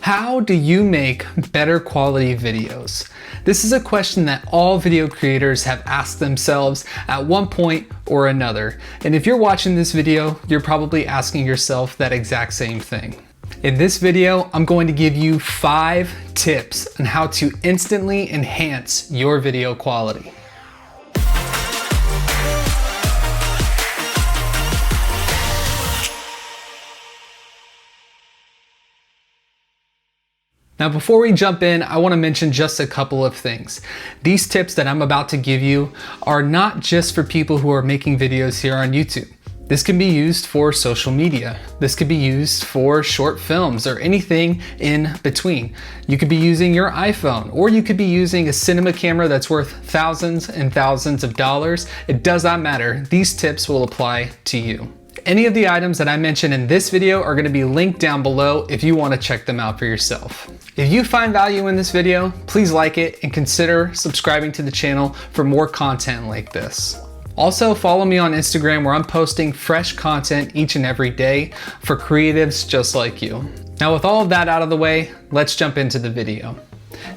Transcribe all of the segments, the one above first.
How do you make better quality videos? This is a question that all video creators have asked themselves at one point or another. And if you're watching this video, you're probably asking yourself that exact same thing. In this video, I'm going to give you 5 tips on how to instantly enhance your video quality. Now, before we jump in, I want to mention just a couple of things. These tips that I'm about to give you are not just for people who are making videos here on YouTube. This can be used for social media. This could be used for short films or anything in between. You could be using your iPhone, or you could be using a cinema camera that's worth thousands and thousands of dollars. It does not matter. These tips will apply to you. Any of the items that I mentioned in this video are going to be linked down below if you want to check them out for yourself. If you find value in this video, please like it and consider subscribing to the channel for more content like this. Also, follow me on Instagram where I'm posting fresh content each and every day for creatives just like you. Now, with all of that out of the way, let's jump into the video.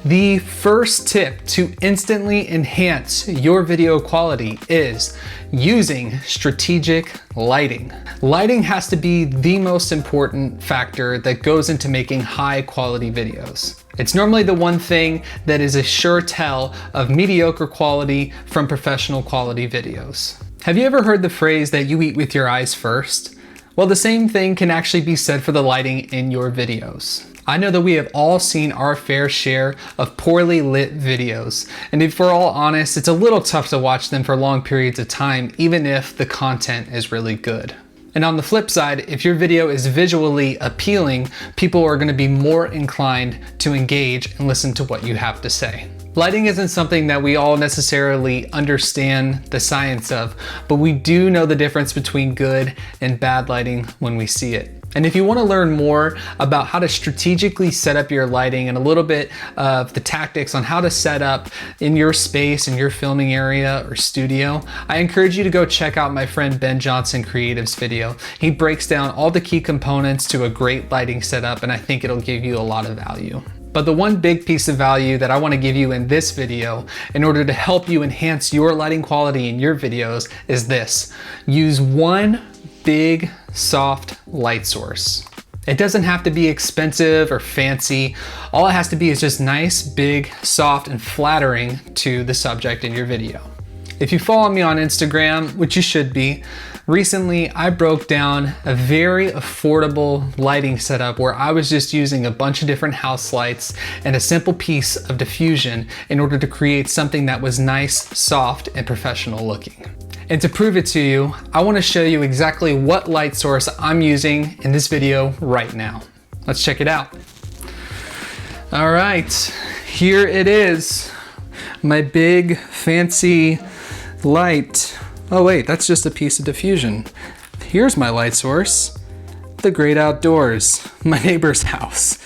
The first tip to instantly enhance your video quality is using strategic lighting. Lighting has to be the most important factor that goes into making high quality videos. It's normally the one thing that is a sure tell of mediocre quality from professional quality videos. Have you ever heard the phrase that you eat with your eyes first? Well, the same thing can actually be said for the lighting in your videos. I know that we have all seen our fair share of poorly lit videos, and if we're all honest, it's a little tough to watch them for long periods of time, even if the content is really good. And on the flip side, if your video is visually appealing, people are going to be more inclined to engage and listen to what you have to say. Lighting isn't something that we all necessarily understand the science of, but we do know the difference between good and bad lighting when we see it. And if you want to learn more about how to strategically set up your lighting and a little bit of the tactics on how to set up in your space, in your filming area or studio, I encourage you to go check out my friend Ben Johnson Creative's video. He breaks down all the key components to a great lighting setup, and I think it'll give you a lot of value. But the one big piece of value that I want to give you in this video in order to help you enhance your lighting quality in your videos is this. Use one big, soft light source. It doesn't have to be expensive or fancy. All it has to be is just nice, big, soft, and flattering to the subject in your video. If you follow me on Instagram, which you should be, recently I broke down a very affordable lighting setup where I was just using a bunch of different house lights and a simple piece of diffusion in order to create something that was nice, soft, and professional looking. And to prove it to you, I want to show you exactly what light source I'm using in this video right now. Let's check it out. All right, here it is. My big fancy light. Oh wait, that's just a piece of diffusion. Here's my light source. The great outdoors, my neighbor's house.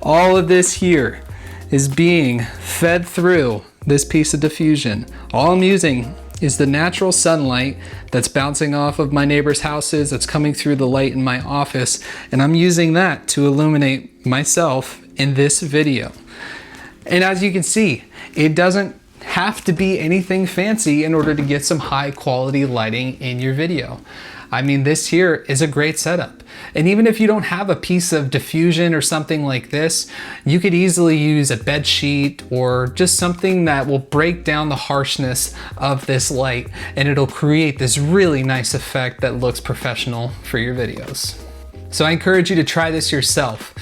All of this here is being fed through this piece of diffusion. All I'm using is the natural sunlight that's bouncing off of my neighbor's houses, that's coming through the light in my office, and I'm using that to illuminate myself in this video. And as you can see, it doesn't have to be anything fancy in order to get some high quality lighting in your video. I mean, this here is a great setup. And even if you don't have a piece of diffusion or something like this, you could easily use a bed sheet or just something that will break down the harshness of this light, and it'll create this really nice effect that looks professional for your videos. So I encourage you to try this yourself.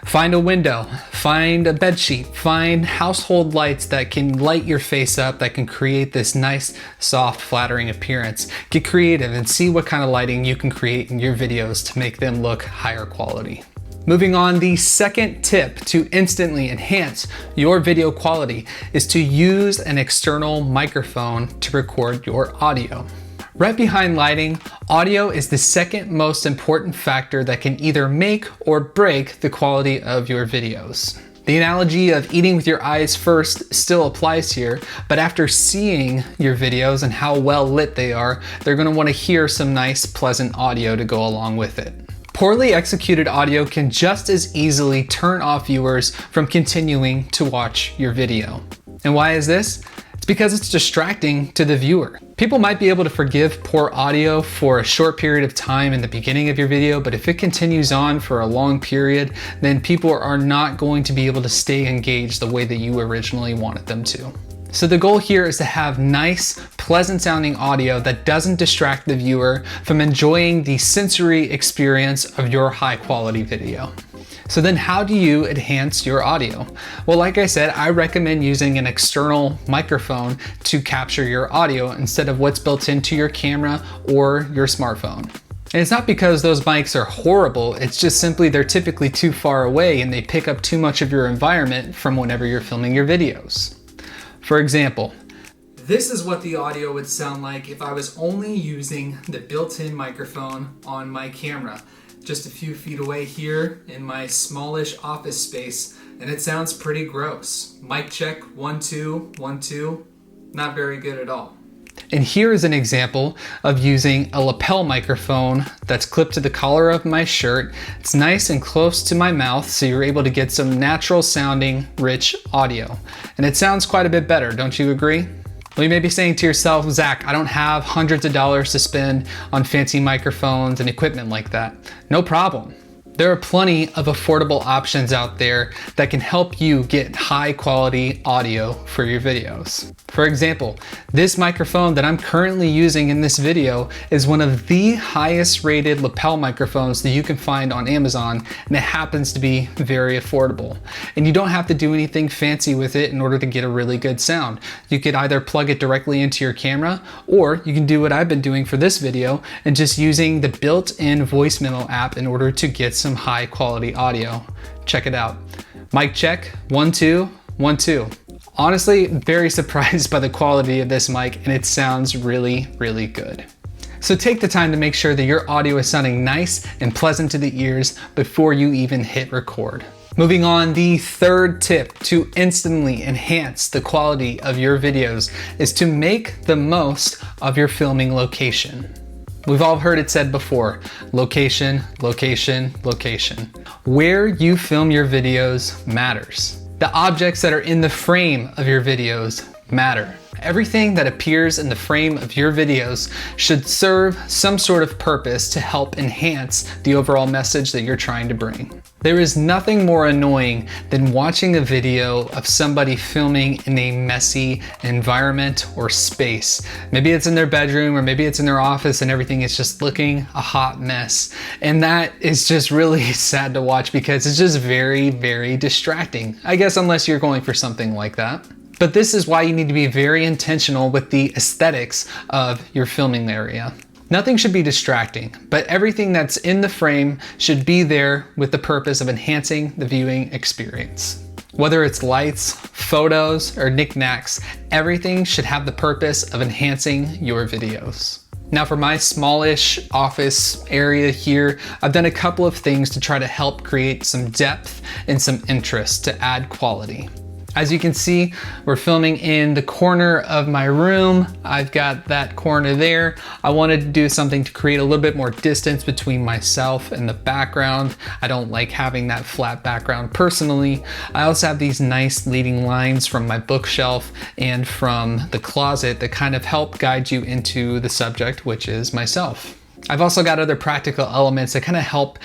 Find a window, find a bed sheet, find household lights that can light your face up, that can create this nice, soft, flattering appearance. Get creative and see what kind of lighting you can create in your videos to make them look higher quality. Moving on, the second tip to instantly enhance your video quality is to use an external microphone to record your audio. Right behind lighting, audio is the second most important factor that can either make or break the quality of your videos. The analogy of eating with your eyes first still applies here, but after seeing your videos and how well lit they are, they're going to want to hear some nice, pleasant audio to go along with it. Poorly executed audio can just as easily turn off viewers from continuing to watch your video. And why is this? It's because it's distracting to the viewer. People might be able to forgive poor audio for a short period of time in the beginning of your video, but if it continues on for a long period, then people are not going to be able to stay engaged the way that you originally wanted them to. So the goal here is to have nice, pleasant sounding audio that doesn't distract the viewer from enjoying the sensory experience of your high quality video. So then how do you enhance your audio? Well, like I said, I recommend using an external microphone to capture your audio instead of what's built into your camera or your smartphone. And it's not because those mics are horrible, it's just simply they're typically too far away and they pick up too much of your environment from whenever you're filming your videos. For example, this is what the audio would sound like if I was only using the built-in microphone on my camera. Just a few feet away here in my smallish office space, and it sounds pretty gross. Mic check, 1, 2, 1, 2. Not very good at all. And here is an example of using a lapel microphone that's clipped to the collar of my shirt. It's nice and close to my mouth, so you're able to get some natural sounding, rich audio. And it sounds quite a bit better, don't you agree? Well, you may be saying to yourself, Zach, I don't have hundreds of dollars to spend on fancy microphones and equipment like that. No problem. There are plenty of affordable options out there that can help you get high quality audio for your videos. For example, this microphone that I'm currently using in this video is one of the highest rated lapel microphones that you can find on Amazon, and it happens to be very affordable. And you don't have to do anything fancy with it in order to get a really good sound. You could either plug it directly into your camera, or you can do what I've been doing for this video and just using the built-in voice memo app in order to get some high quality audio. Check it out. Mic check, 1, 2, 1, 2. Honestly, very surprised by the quality of this mic, and it sounds really, really good. So take the time to make sure that your audio is sounding nice and pleasant to the ears before you even hit record. Moving on, the third tip to instantly enhance the quality of your videos is to make the most of your filming location. We've all heard it said before, location, location, location. Where you film your videos matters. The objects that are in the frame of your videos matter. Everything that appears in the frame of your videos should serve some sort of purpose to help enhance the overall message that you're trying to bring. There is nothing more annoying than watching a video of somebody filming in a messy environment or space. Maybe it's in their bedroom or maybe it's in their office and everything is just looking a hot mess. And that is just really sad to watch because it's just very, very distracting. I guess unless you're going for something like that. But this is why you need to be very intentional with the aesthetics of your filming area. Nothing should be distracting, but everything that's in the frame should be there with the purpose of enhancing the viewing experience. Whether it's lights, photos, or knickknacks, everything should have the purpose of enhancing your videos. Now for my smallish office area here, I've done a couple of things to try to help create some depth and some interest to add quality. As you can see, we're filming in the corner of my room. I've got that corner there. I wanted to do something to create a little bit more distance between myself and the background. I don't like having that flat background personally. I also have these nice leading lines from my bookshelf and from the closet that kind of help guide you into the subject, which is myself. I've also got other practical elements that kind of help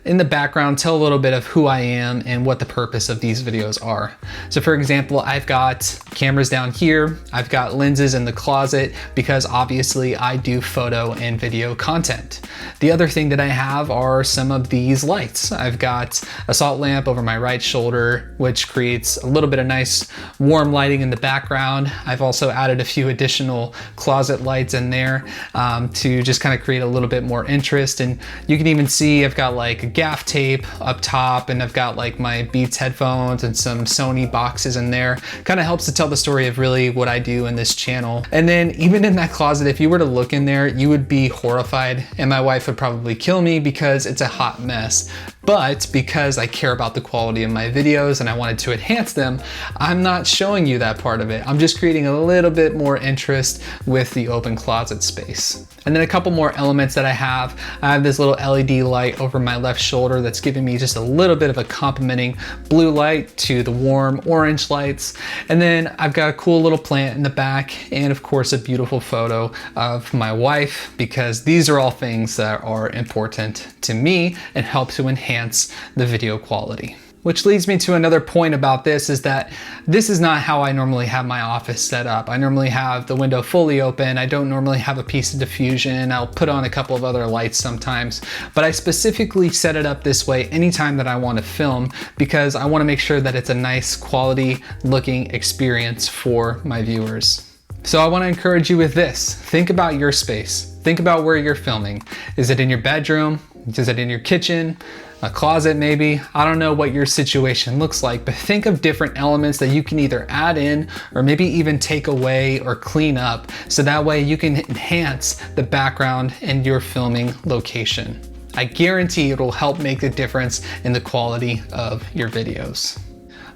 in the background tell a little bit of who I am and what the purpose of these videos are. So for example, I've got cameras down here, I've got lenses in the closet because obviously I do photo and video content. The other thing that I have are some of these lights. I've got a salt lamp over my right shoulder, which creates a little bit of nice warm lighting in the background. I've also added a few additional closet lights in there to just kind of create a little bit more interest. And you can even see I've got like a gaff tape up top, and I've got like my Beats headphones and some Sony boxes in there. Kind of helps to tell the story of really what I do in this channel. And then even in that closet, if you were to look in there, you would be horrified, and my wife would probably kill me because it's a hot mess. But because I care about the quality of my videos and I wanted to enhance them, I'm not showing you that part of it. I'm just creating a little bit more interest with the open closet space. And then a couple more elements that I have this little LED light over my left shoulder that's giving me just a little bit of a complementing blue light to the warm orange lights. And then I've got a cool little plant in the back, and of course a beautiful photo of my wife, because these are all things that are important to me and help to enhance the video quality. Which leads me to another point about this, is that this is not how I normally have my office set up. I normally have the window fully open. I don't normally have a piece of diffusion. I'll put on a couple of other lights sometimes, but I specifically set it up this way anytime that I want to film, because I want to make sure that it's a nice quality looking experience for my viewers. So I want to encourage you with this. Think about your space. Think about where you're filming. Is it in your bedroom? Is it in your kitchen? A closet maybe? I don't know what your situation looks like, but think of different elements that you can either add in or maybe even take away or clean up, so that way you can enhance the background in your filming location. I guarantee it'll help make a difference in the quality of your videos.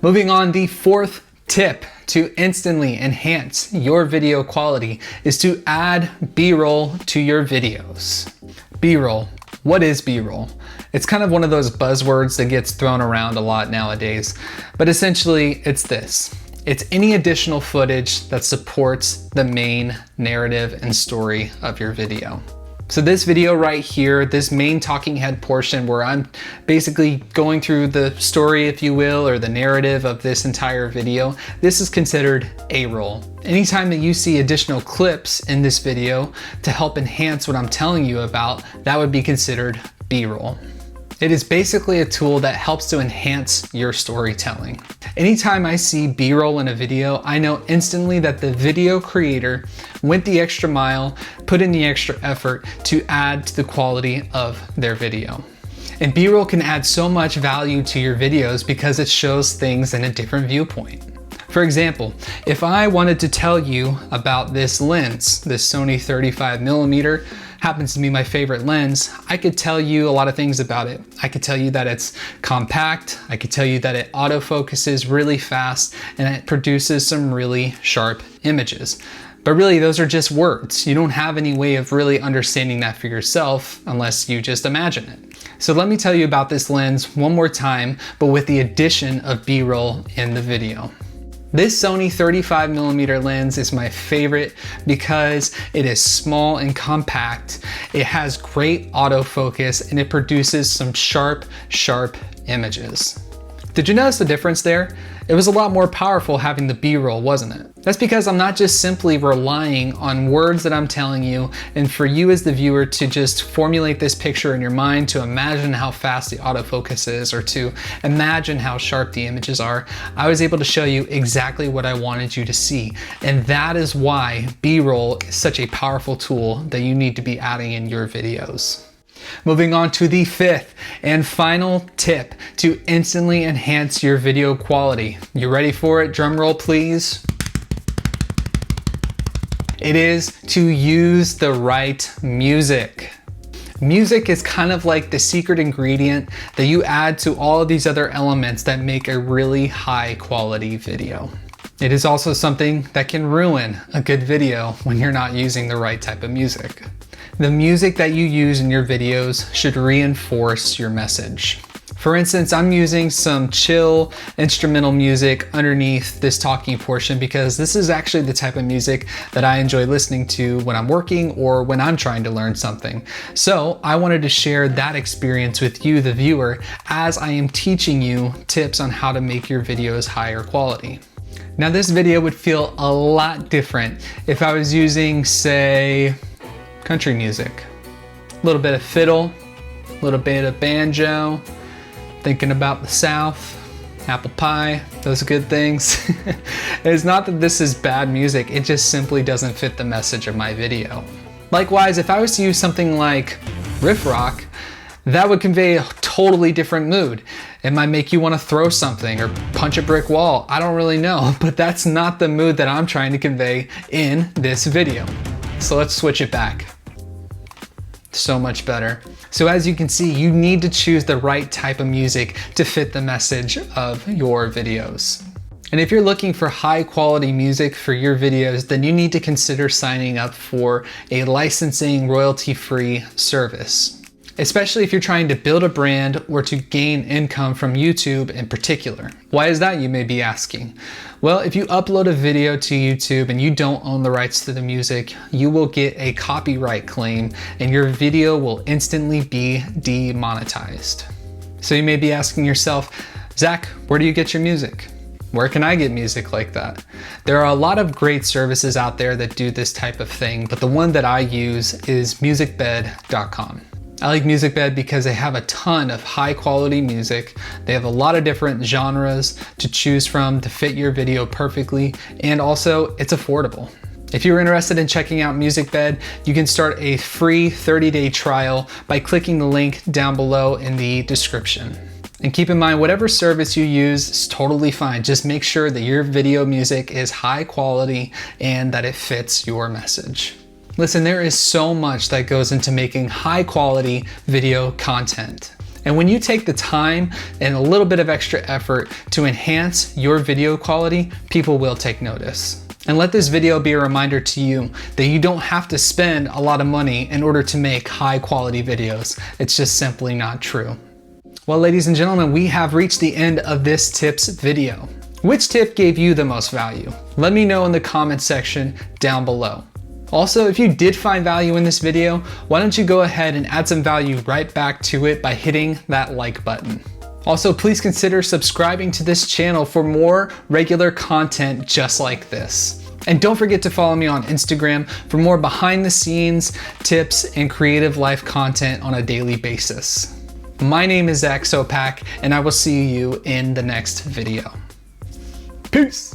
Moving on, the fourth tip to instantly enhance your video quality is to add B-roll to your videos. B-roll. What is B-roll? It's kind of one of those buzzwords that gets thrown around a lot nowadays, but essentially it's this. It's any additional footage that supports the main narrative and story of your video. So this video right here, this main talking head portion where I'm basically going through the story, if you will, or the narrative of this entire video, this is considered A-roll. Anytime that you see additional clips in this video to help enhance what I'm telling you about, that would be considered B-roll. It is basically a tool that helps to enhance your storytelling. Anytime I see B-roll in a video, I know instantly that the video creator went the extra mile, put in the extra effort to add to the quality of their video. And B-roll can add so much value to your videos because it shows things in a different viewpoint. For example, if I wanted to tell you about this lens, this Sony 35mm, happens to be my favorite lens, I could tell you a lot of things about it. I could tell you that it's compact, I could tell you that it autofocuses really fast, and it produces some really sharp images. But really, those are just words. You don't have any way of really understanding that for yourself unless you just imagine it. So let me tell you about this lens one more time, but with the addition of B-roll in the video. This Sony 35mm lens is my favorite because it is small and compact. It has great autofocus and it produces some sharp images. Did you notice the difference there? It was a lot more powerful having the B-roll, wasn't it? That's because I'm not just simply relying on words that I'm telling you and for you as the viewer to just formulate this picture in your mind, to imagine how fast the autofocus is or to imagine how sharp the images are. I was able to show you exactly what I wanted you to see. And that is why B-roll is such a powerful tool that you need to be adding in your videos. Moving on to the fifth and final tip to instantly enhance your video quality. You ready for it? Drum roll, please. It is to use the right music. Music is kind of like the secret ingredient that you add to all of these other elements that make a really high quality video. It is also something that can ruin a good video when you're not using the right type of music. The music that you use in your videos should reinforce your message. For instance, I'm using some chill instrumental music underneath this talking portion because this is actually the type of music that I enjoy listening to when I'm working or when I'm trying to learn something. So I wanted to share that experience with you, the viewer, as I am teaching you tips on how to make your videos higher quality. Now this video would feel a lot different if I was using, say, country music. A little bit of fiddle, a little bit of banjo, thinking about the South, apple pie, those good things. It's not that this is bad music, it just simply doesn't fit the message of my video. Likewise, if I was to use something like riff rock, that would convey a totally different mood. It might make you want to throw something or punch a brick wall. I don't really know, but that's not the mood that I'm trying to convey in this video. So let's switch it back. so much better. So as you can see, you need to choose the right type of music to fit the message of your videos. And if you're looking for high quality music for your videos, then you need to consider signing up for a licensing royalty-free service, especially if you're trying to build a brand or to gain income from YouTube in particular. Why is that, you may be asking? Well, if you upload a video to YouTube and you don't own the rights to the music, you will get a copyright claim and your video will instantly be demonetized. So you may be asking yourself, Zach, where do you get your music? Where can I get music like that? There are a lot of great services out there that do this type of thing, but the one that I use is musicbed.com. I like MusicBed because they have a ton of high quality music. They have a lot of different genres to choose from to fit your video perfectly, and also it's affordable. If you're interested in checking out MusicBed, you can start a free 30-day trial by clicking the link down below in the description. And keep in mind, whatever service you use is totally fine. Just make sure that your video music is high quality and that it fits your message. Listen, there is so much that goes into making high quality video content. And when you take the time and a little bit of extra effort to enhance your video quality, people will take notice. And let this video be a reminder to you that you don't have to spend a lot of money in order to make high quality videos. It's just simply not true. Well, ladies and gentlemen, we have reached the end of this tips video. Which tip gave you the most value? Let me know in the comment section down below. Also, if you did find value in this video, why don't you go ahead and add some value right back to it by hitting that like button. Also, please consider subscribing to this channel for more regular content just like this. And don't forget to follow me on Instagram for more behind the scenes tips and creative life content on a daily basis. My name is Zach Sopak, and I will see you in the next video. Peace.